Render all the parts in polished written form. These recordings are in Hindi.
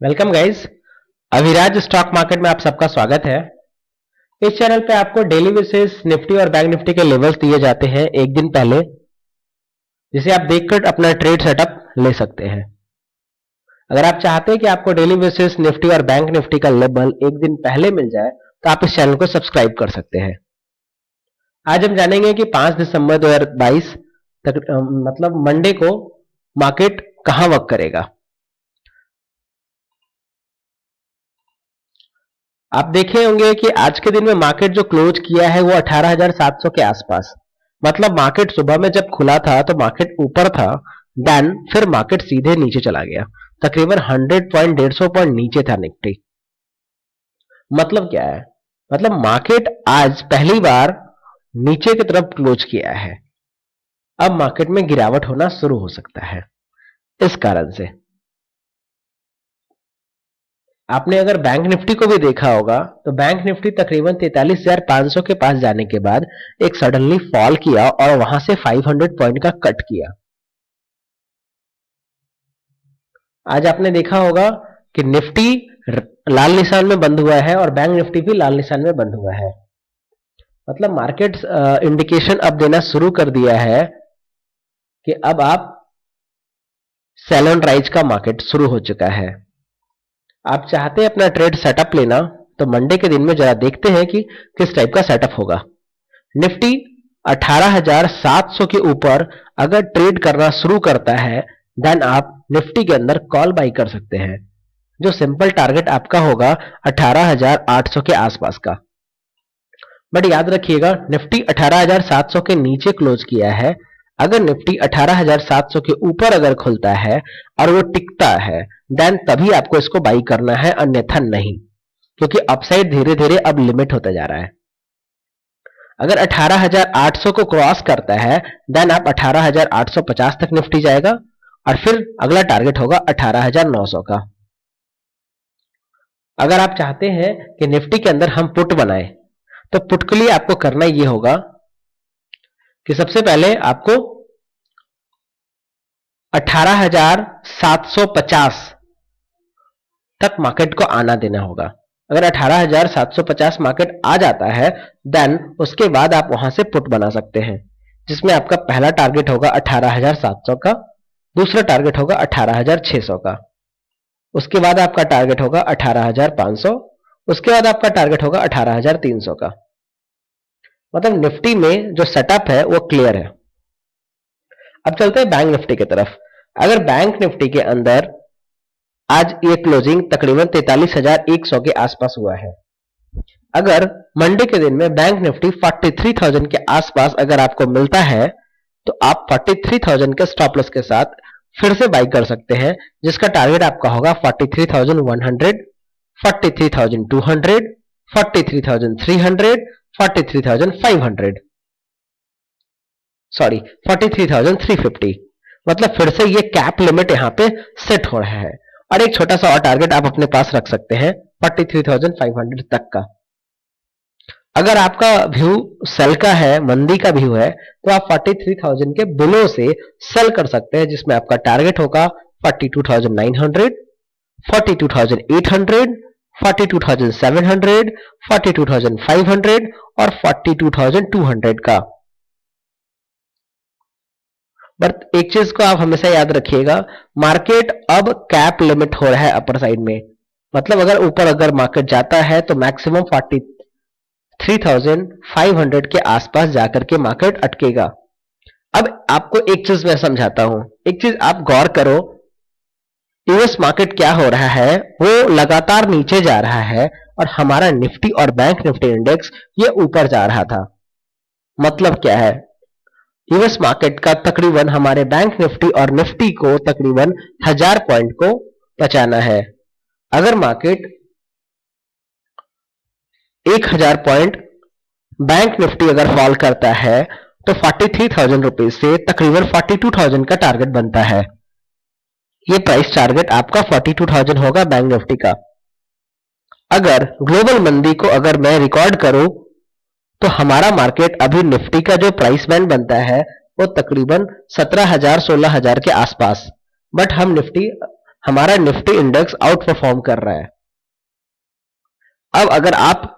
Welcome guys. Aviraj stock market में आप सबका स्वागत है। इस चैनल पे आपको डेली बेसिस निफ्टी और बैंक निफ्टी के लेवल्स दिए जाते हैं एक दिन पहले, जिसे आप देखकर अपना ट्रेड सेटअप ले सकते हैं। अगर आप चाहते हैं कि आपको डेली बेसिस निफ्टी और बैंक निफ्टी का लेवल एक दिन पहले मिल जाए तो आप इस चैनल को सब्सक्राइब कर सकते हैं। आज हम जानेंगे कि 5 दिसंबर 2022 तक मतलब मंडे को मार्केट कहां वर्क करेगा। आप देखे होंगे कि आज के दिन में मार्केट जो क्लोज किया है वो 18,700 के आसपास, मतलब मार्केट सुबह में जब खुला था तो मार्केट ऊपर था, देन फिर मार्केट सीधे नीचे चला गया। तकरीबन 100 पॉइंट 150 पॉइंट नीचे था निफ्टी। मतलब क्या है, मतलब मार्केट आज पहली बार नीचे की तरफ क्लोज किया है। अब मार्केट में गिरावट होना शुरू हो सकता है। इस कारण से आपने अगर बैंक निफ्टी को भी देखा होगा तो बैंक निफ्टी तकरीबन 43,500 के पास जाने के बाद एक सडनली फॉल किया और वहां से 500 पॉइंट का कट किया। आज आपने देखा होगा कि निफ्टी लाल निशान में बंद हुआ है और बैंक निफ्टी भी लाल निशान में बंद हुआ है। मतलब मार्केट इंडिकेशन अब देना शुरू कर दिया है कि अब आप सेल ऑन राइज का मार्केट शुरू हो चुका है। आप चाहते हैं अपना ट्रेड सेटअप लेना तो मंडे के दिन में जरा देखते हैं कि किस टाइप का सेटअप होगा। निफ्टी 18,700 के ऊपर अगर ट्रेड करना शुरू करता है देन आप निफ्टी के अंदर कॉल बाई कर सकते हैं। जो सिंपल टारगेट आपका होगा 18,800 के आसपास का। बट याद रखिएगा निफ्टी 18,700 के नीचे क्लोज किया है। अगर निफ्टी 18,700 के ऊपर अगर खुलता है और वो टिकता है देन तभी आपको इसको बाई करना है, अन्यथा नहीं, क्योंकि अपसाइड धीरे धीरे अब लिमिट होता जा रहा है। अगर 18,800 को क्रॉस करता है देन आप 18,850 तक निफ्टी जाएगा और फिर अगला टारगेट होगा 18,900 का। अगर आप चाहते हैं कि निफ्टी के अंदर हम पुट बनाए तो पुट के लिए आपको करना यह होगा कि सबसे पहले आपको 18,750 तक मार्केट को आना देना होगा। अगर 18,750 मार्केट आ जाता है देन उसके बाद आप वहां से पुट बना सकते हैं, जिसमें आपका पहला टारगेट होगा 18,700 का, दूसरा टारगेट होगा 18,600 का, उसके बाद आपका टारगेट होगा 18,500, उसके बाद आपका टारगेट होगा 18,300 का। मतलब निफ्टी में जो सेटअप है वो क्लियर है। अब चलते हैं बैंक निफ्टी की तरफ। अगर बैंक निफ्टी के अंदर आज ये क्लोजिंग तकरीबन 43,100 के आसपास हुआ है। अगर मंडे के दिन में बैंक निफ्टी 43,000 के आसपास अगर आपको मिलता है तो आप 43,000 के स्टॉप लॉस के साथ फिर से बाई कर सकते हैं, जिसका टारगेट आपका होगा 43,100, 43,200, 43,300, 43,500, सॉरी 43,350। मतलब फिर से ये कैप लिमिट यहां पे सेट हो रहा है और एक छोटा सा और टारगेट आप अपने पास रख सकते हैं 43,500 तक का। अगर आपका व्यू सेल का है, मंदी का व्यू है, तो आप 43,000 के बिलो से सेल कर सकते हैं, जिसमें आपका टारगेट होगा 42,900, 42,800, 42,700, 42,500 और 42,200 का। बट एक चीज को आप हमेशा याद रखिएगा, मार्केट अब कैप लिमिट हो रहा है अपर साइड में। मतलब अगर ऊपर अगर मार्केट जाता है तो मैक्सिमम 43,500 के आसपास जाकर के मार्केट अटकेगा। अब आपको एक चीज मैं समझाता हूं, एक चीज आप गौर करो, यूएस मार्केट क्या हो रहा है, वो लगातार नीचे जा रहा है और हमारा निफ्टी और बैंक निफ्टी इंडेक्स ये ऊपर जा रहा था। मतलब क्या है, यूएस मार्केट का तकरीबन हमारे बैंक निफ्टी और निफ्टी को तकरीबन 1000 पॉइंट को बचाना है। अगर मार्केट 1000 पॉइंट बैंक निफ्टी अगर फॉल करता है तो 43,000 रुपीज से तकरीबन 42,000 का टारगेट बनता है। ये प्राइस टारगेट आपका 42,000 होगा बैंक निफ्टी का। अगर ग्लोबल मंदी को अगर मैं रिकॉर्ड करूं तो हमारा मार्केट अभी निफ्टी का जो प्राइस बैंड बनता है वो तकरीबन 17,000 16,000 के आसपास, बट हमारा निफ्टी इंडेक्स आउट परफॉर्म कर रहा है। अब अगर आप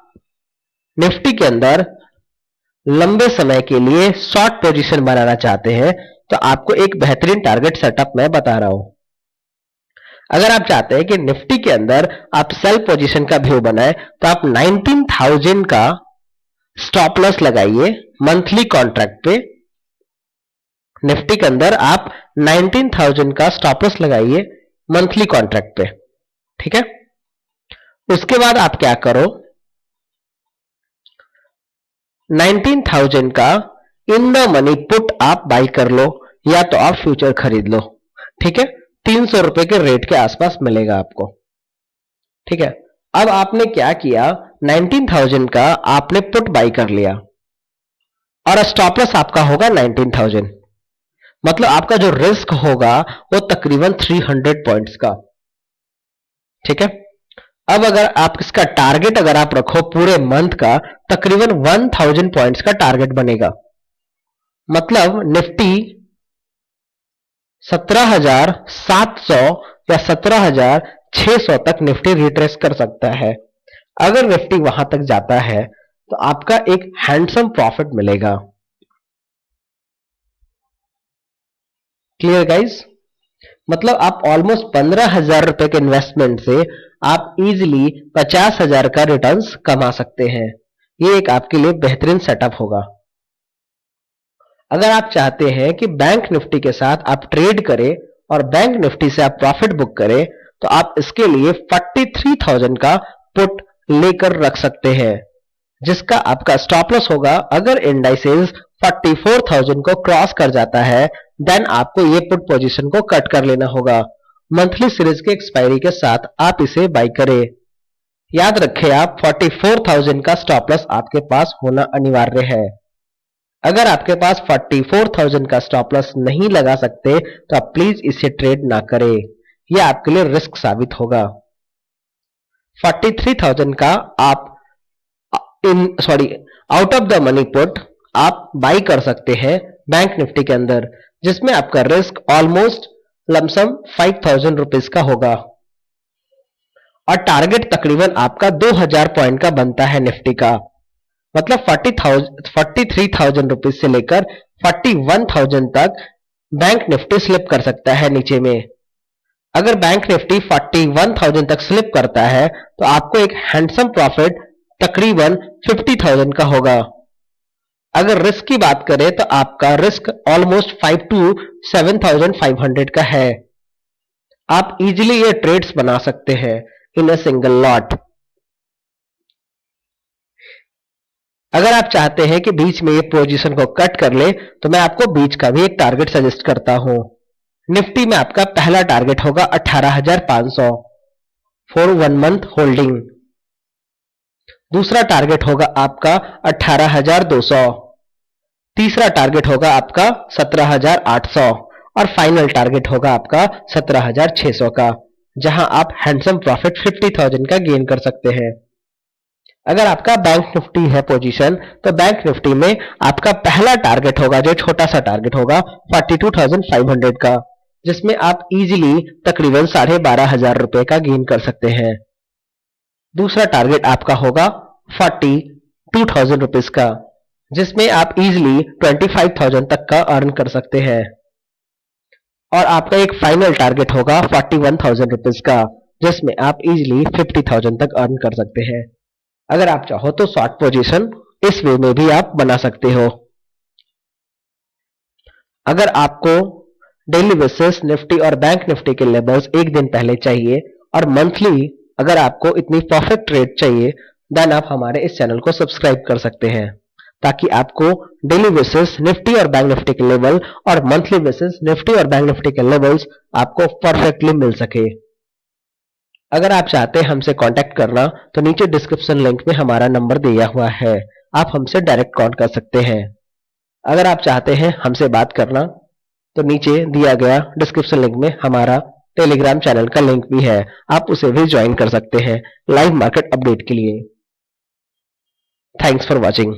निफ्टी के अंदर लंबे समय के लिए शॉर्ट पोजीशन बनाना चाहते हैं तो आपको एक बेहतरीन टारगेट सेटअप मैं बता रहा हूं। अगर आप चाहते हैं कि निफ्टी के अंदर आप सेल पोजीशन का व्यू बनाए तो आप 19,000 का स्टॉप लॉस लगाइए मंथली कॉन्ट्रैक्ट पे। निफ्टी के अंदर आप 19,000 का स्टॉप लॉस लगाइए मंथली कॉन्ट्रैक्ट पे, ठीक है। उसके बाद आप क्या करो, 19,000 का इन द मनी पुट आप बाई कर लो या तो आप फ्यूचर खरीद लो, ठीक है। 300 रुपए के रेट के आसपास मिलेगा आपको, ठीक है। अब आपने क्या किया, 19,000 का आपने पुट बाई कर लिया और स्टॉप लॉस आपका होगा 19,000, मतलब आपका जो रिस्क होगा वो तकरीबन 300 पॉइंट्स का, ठीक है। अब अगर आप इसका टारगेट अगर आप रखो पूरे मंथ का, तकरीबन 1000 पॉइंट्स का टारगेट बनेगा। मतलब निफ्टी 17,700 या 17,600 तक निफ्टी रिट्रेस कर सकता है। अगर निफ्टी वहां तक जाता है तो आपका एक हैंडसम प्रॉफिट मिलेगा। Clear guys? मतलब आप ऑलमोस्ट 15,000 रुपए के इन्वेस्टमेंट से आप इजीली 50,000 का रिटर्न्स कमा सकते हैं। ये एक आपके लिए बेहतरीन सेटअप होगा। अगर आप चाहते हैं कि बैंक निफ्टी के साथ आप ट्रेड करें और बैंक निफ्टी से आप प्रॉफिट बुक करें तो आप इसके लिए 43,000 का पुट लेकर रख सकते हैं, जिसका आपका स्टॉप लॉस होगा अगर इंडाइसेस 44,000 को क्रॉस कर जाता है देन आपको ये पुट पोजीशन को कट कर लेना होगा। मंथली सीरीज के एक्सपायरी के साथ आप इसे बाई करें। याद रखें आप 44,000 का स्टॉप लॉस आपके पास होना अनिवार्य है। अगर आपके पास 44,000 का स्टॉप लॉस नहीं लगा सकते तो आप प्लीज इसे ट्रेड ना करें, यह आपके लिए रिस्क साबित होगा। 43,000 का आप out of the money put आप बाई कर सकते हैं बैंक निफ्टी के अंदर, जिसमें आपका रिस्क ऑलमोस्ट लमसम 5,000 रुपीज का होगा और टारगेट तकरीबन आपका 2,000 पॉइंट का बनता है निफ्टी का। मतलब 43,000 रुपीज से लेकर 41,000 तक बैंक निफ्टी स्लिप कर सकता है नीचे में। अगर बैंक निफ्टी 41,000 तक स्लिप करता है तो आपको एक हैंडसम प्रॉफिट तकरीबन 50,000 का होगा। अगर रिस्क की बात करें तो आपका रिस्क ऑलमोस्ट 5 to 7,500 का है। आप इजीली ये ट्रेड्स बना सकते हैं इन अ सिंगल लॉट। अगर आप चाहते हैं कि बीच में ये पोजीशन को कट कर ले तो मैं आपको बीच का भी एक टारगेट सजेस्ट करता हूं। निफ्टी में आपका पहला टारगेट होगा 18,500 फॉर 1 मंथ होल्डिंग। दूसरा टारगेट होगा आपका 18,200, तीसरा टारगेट होगा आपका 17,800 और फाइनल टारगेट होगा आपका 17,600 का, जहां आप हैंडसम प्रॉफिट 50,000 का गेन कर सकते हैं। अगर आपका बैंक निफ्टी है पोजीशन तो बैंक निफ्टी में आपका पहला टारगेट होगा, जो छोटा सा टारगेट होगा 42,500 का, जिसमें आप इजीली तकरीबन 12,500 रुपए का गेन कर सकते हैं। दूसरा टारगेट आपका होगा 42,000 रुपीज का, जिसमें आप इजीली 25,000 तक का अर्न कर सकते हैं। और आपका एक फाइनल टारगेट होगा 41,000 रुपीज का, जिसमें आप इजीली 50,000 तक अर्न कर सकते हैं। अगर आप चाहो तो शॉर्ट पोजीशन इस वे में भी आप बना सकते हो। अगर आपको डेली बेसिस निफ्टी और बैंक निफ्टी के लेवल्स एक दिन पहले चाहिए और मंथली अगर आपको इतनी परफेक्ट ट्रेड चाहिए देन आप हमारे इस चैनल को सब्सक्राइब कर सकते हैं, ताकि आपको डेली बेसिस निफ्टी और बैंक निफ्टी के लेवल और मंथली बेसिस निफ्टी और बैंक निफ्टी के लेवल्स आपको परफेक्टली मिल सके। अगर आप चाहते हैं हमसे कांटेक्ट करना तो नीचे डिस्क्रिप्शन लिंक में हमारा नंबर दिया हुआ है, आप हमसे डायरेक्ट कांटेक्ट कर सकते हैं। अगर आप चाहते हैं हमसे बात करना तो नीचे दिया गया डिस्क्रिप्शन लिंक में हमारा टेलीग्राम चैनल का लिंक भी है, आप उसे भी ज्वाइन कर सकते हैं लाइव मार्केट अपडेट के लिए। Thanks for watching.